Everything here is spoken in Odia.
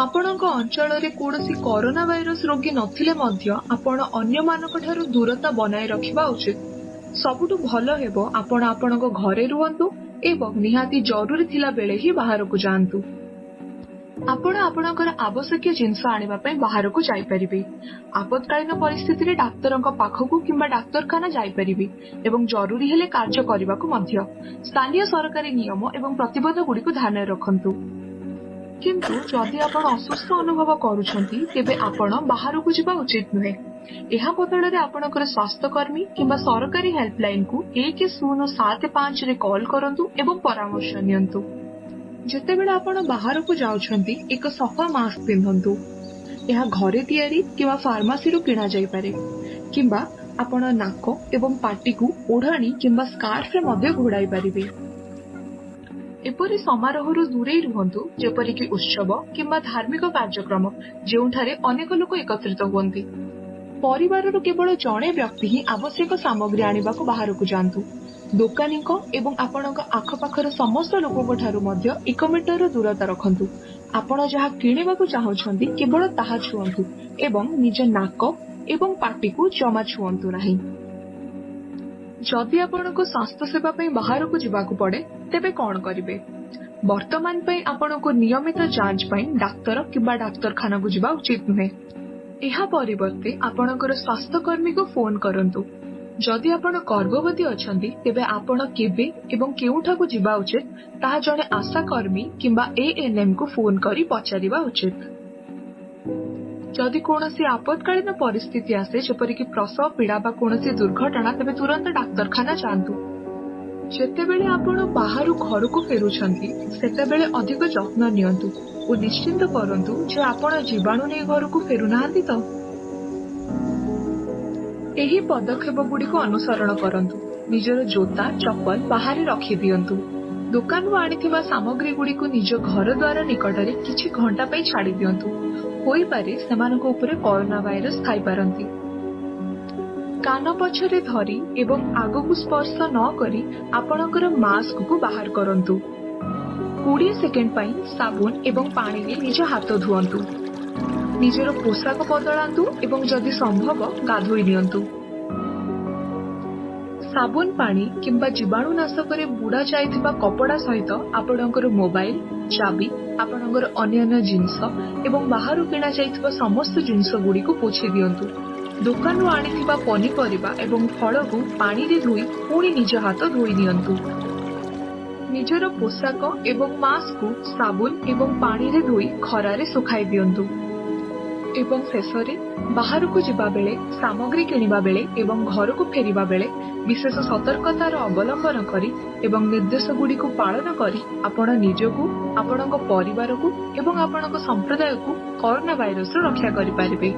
ଆପଣଙ୍କ ଅଞ୍ଚଳରେ କୌଣସି କରୋନା ଭାଇରସ ରୋଗୀ ନଥିଲେ ମଧ୍ୟ ଆପଣ ଅନ୍ୟମାନଙ୍କ ଠାରୁ ଦୂରତା ବନାଇ ରଖିବା ଉଚିତ। ସବୁଠୁ ଭଲ ହେବ ଆପଣ ଆପଣଙ୍କ ଘରେ ରୁହନ୍ତୁ ଏବଂ ନିହାତି ଜରୁରୀ ଥିଲା ବେଳେ ହିଁ ବାହାରକୁ ଯାଆନ୍ତୁ। ଆପଣ ଆପଣଙ୍କର ଆବଶ୍ୟକୀୟ ଜିନିଷ ଆଣିବା ପାଇଁ ବାହାରକୁ ଯାଇପାରିବେ। ଆପତକାଳୀନ ପରିସ୍ଥିତିରେ ଡାକ୍ତରଙ୍କ ପାଖକୁ କିମ୍ବା ଡାକ୍ତରଖାନା ଯାଇପାରିବେ ଏବଂ ଜରୁରୀ ହେଲେ କାର୍ଯ୍ୟ କରିବାକୁ ମଧ୍ୟ। ସ୍ଥାନୀୟ ସରକାରୀ ନିୟମ ଏବଂ ପ୍ରତିବନ୍ଧ ଗୁଡ଼ିକୁ ଧ୍ୟାନରେ ରଖନ୍ତୁ। କିନ୍ତୁ ଯଦି ଆପଣ ଅସୁସ୍ଥ ଅନୁଭବ କରୁଛନ୍ତି ତେବେ ଆପଣ ବାହାରକୁ ଯିବା ଉଚିତ ନୁହେଁ। ଏହା ବଦଳରେ ଆପଣଙ୍କର ସ୍ୱାସ୍ଥ୍ୟକର୍ମୀ କିମ୍ବା ସରକାରୀ ହେଲ୍ପଲାଇନକୁ 1075ରେ କଲ୍ କରନ୍ତୁ ଏବଂ ପରାମର୍ଶ ନିଅନ୍ତୁ। ଯେତେବେଳେ ଆପଣ ବାହାରକୁ ଯାଉଛନ୍ତି ଏକ ସଫା ମାସ୍କ ପିନ୍ଧନ୍ତୁ। ଏହା ଘରେ ତିଆରି କିମ୍ବା ଫାର୍ମାସିରୁ କିଣା ଯାଇପାରେ କିମ୍ବା ଆପଣ ନାକ ଏବଂ ପାଟିକୁ ଓଢ଼ାଣି କିମ୍ବା ସ୍କାର୍ଫରେ ମଧ୍ୟ ଘୋଡ଼ାଇ ପାରିବେ। ଏପରି ସମାରୋହରୁ ଦୂରେଇ ରୁହନ୍ତୁ ଯେପରିକି ଉତ୍ସବ କିମ୍ବା ଧାର୍ମିକ କାର୍ଯ୍ୟକ୍ରମ ଯେଉଁଠାରେ ଅନେକ ଲୋକ ଏକତ୍ରିତ ହୁଅନ୍ତି। ପରିବାରରୁ କେବଳ ଜଣେ ବ୍ୟକ୍ତି ହିଁ ଆବଶ୍ୟକ ସାମଗ୍ରୀ ଆଣିବାକୁ ବାହାରକୁ ଯାଆନ୍ତୁ। ଦୋକାନୀଙ୍କ ଏବଂ ଆପଣଙ୍କ ଆଖପାଖର ସମସ୍ତ ଲୋକଙ୍କ ଠାରୁ ମଧ୍ୟ 1 ମିଟରର ଦୂରତା ରଖନ୍ତୁ। ଆପଣ ଯାହା କିଣିବାକୁ ଚାହୁଁଛନ୍ତି କେବଳ ତାହା ଛୁଅନ୍ତୁ ଏବଂ ନିଜ ନାକ ଏବଂ ପାଟିକୁ ଜମା ଛୁଅନ୍ତୁ ନାହିଁ। ଯଦି ଆପଣଙ୍କୁ ସ୍ୱାସ୍ଥ୍ୟସେବା ପାଇଁ ବାହାରକୁ ଯିବାକୁ ପଡ଼େ ତେବେ କ'ଣ କରିବେ? ବର୍ତ୍ତମାନ ପାଇଁ ଆପଣଙ୍କୁ ନିୟମିତ ଯାଞ୍ଚ ପାଇଁ ଡାକ୍ତର କିମ୍ବା ଡାକ୍ତରଖାନାକୁ ଯିବା ଉଚିତ ନୁହେଁ। ଏହା ପରିବର୍ତ୍ତେ ଆପଣଙ୍କର ସ୍ୱାସ୍ଥ୍ୟକର୍ମୀକୁ ଫୋନ୍ କରନ୍ତୁ। ଯଦି ଆପଣ ଗର୍ଭବତୀ ଅଛନ୍ତି ତେବେ ଆପଣ କେବେ ଏବଂ କେଉଁଠାକୁ ଯିବା ଉଚିତ ତାହା ଜଣେ ଆଶାକର୍ମୀ କିମ୍ବା ANMକୁ ଫୋନ୍ କରି ପଚାରିବା ଉଚିତ। ଯଦି କୌଣସି ଆପତକାଳୀନ ପରିସ୍ଥିତି ଆସେ ଯେପରିକି ପ୍ରସବ ପୀଡ଼ା ବା କୌଣସି ଦୁର୍ଘଟଣା ତେବେ ତୁରନ୍ତ ଡାକ୍ତରଖାନା ଯାଆନ୍ତୁ। ଯେତେବେଳେ ଆପଣ ବାହାରୁ ଘରକୁ ଫେରୁଛନ୍ତି ସେତେବେଳେ ଅଧିକ ଯତ୍ନ ନିଅନ୍ତୁ ଓ ନିଶ୍ଚିନ୍ତ କରନ୍ତୁ ଯେ ଆପଣ ଜୀବାଣୁ ନେଇ ଘରକୁ ଫେରୁନାହାନ୍ତି ତ। ଏହି ପଦକ୍ଷେପ ଗୁଡ଼ିକୁ ଅନୁସରଣ କରନ୍ତୁ। ନିଜର ଜୋତା ଚପଲ ବାହାରେ ରଖିଦିଅନ୍ତୁ। ଦୋକାନରୁ ଆଣିଥିବା ସାମଗ୍ରୀ ଗୁଡ଼ିକୁ ନିଜ ଘର ଦ୍ୱାର ନିକଟରେ କିଛି ଘଣ୍ଟା ପାଇଁ ଛାଡ଼ି ଦିଅନ୍ତୁ। ହୋଇପାରେ ସେମାନଙ୍କ ଉପରେ କରୋନା ଭାଇରସ ଥାଇପାରନ୍ତି। କାନ ପଛରେ ଧରି ଏବଂ ଆଗକୁ ସ୍ପର୍ଶ ନ କରି ଆପଣଙ୍କର ମାସ୍କକୁ ବାହାର କରନ୍ତୁ। 20 ସେକେଣ୍ଡ ପାଇଁ ସାବୁନ ଏବଂ ପାଣିରେ ନିଜ ହାତ ଧୁଅନ୍ତୁ। ନିଜର ପୋଷାକ ବଦଳାନ୍ତୁ ଏବଂ ଯଦି ସମ୍ଭବ ଗାଧୋଇ ନିଅନ୍ତୁ। ସାବୁନ ପାଣି କିମ୍ବା ଜୀବାଣୁନାଶକରେ ବୁଡ଼ା ଯାଇଥିବା କପଡ଼ା ସହିତ ଆପଣଙ୍କର ମୋବାଇଲ, ଚାବି, ଆପଣଙ୍କର ଅନ୍ୟାନ୍ୟ ଜିନିଷ ଏବଂ ବାହାରୁ କିଣା ଯାଇଥିବା ସମସ୍ତ ଜିନିଷ ଗୁଡ଼ିକୁ ପୋଛି ଦିଅନ୍ତୁ। ଦୋକାନରୁ ଆଣିଥିବା ପନିପରିବା ଏବଂ ଫଳକୁ ପାଣିରେ ଧୋଇ ପୁଣି ନିଜ ହାତ ଧୋଇ ନିଅନ୍ତୁ। ନିଜର ପୋଷାକ ଏବଂ ମାସ୍କକୁ ସାବୁନ ଏବଂ ପାଣିରେ ଧୋଇ ଖରାରେ ଶୁଖାଇ ଦିଅନ୍ତୁ। ଏବଂ ଶେଷରେ ବାହାରକୁ ଯିବା ବେଳେ, ସାମଗ୍ରୀ କିଣିବା ବେଳେ ଏବଂ ଘରକୁ ଫେରିବା ବେଳେ ବିଶେଷ ସତର୍କତାର ଅବଲମ୍ବନ କରି ଏବଂ ନିର୍ଦ୍ଦେଶଗୁଡ଼ିକୁ ପାଳନ କରି ଆପଣ ନିଜକୁ, ଆପଣଙ୍କ ପରିବାରକୁ ଏବଂ ଆପଣଙ୍କ ସମ୍ପ୍ରଦାୟକୁ କରୋନା ଭାଇରସରୁ ରକ୍ଷା କରିପାରିବେ।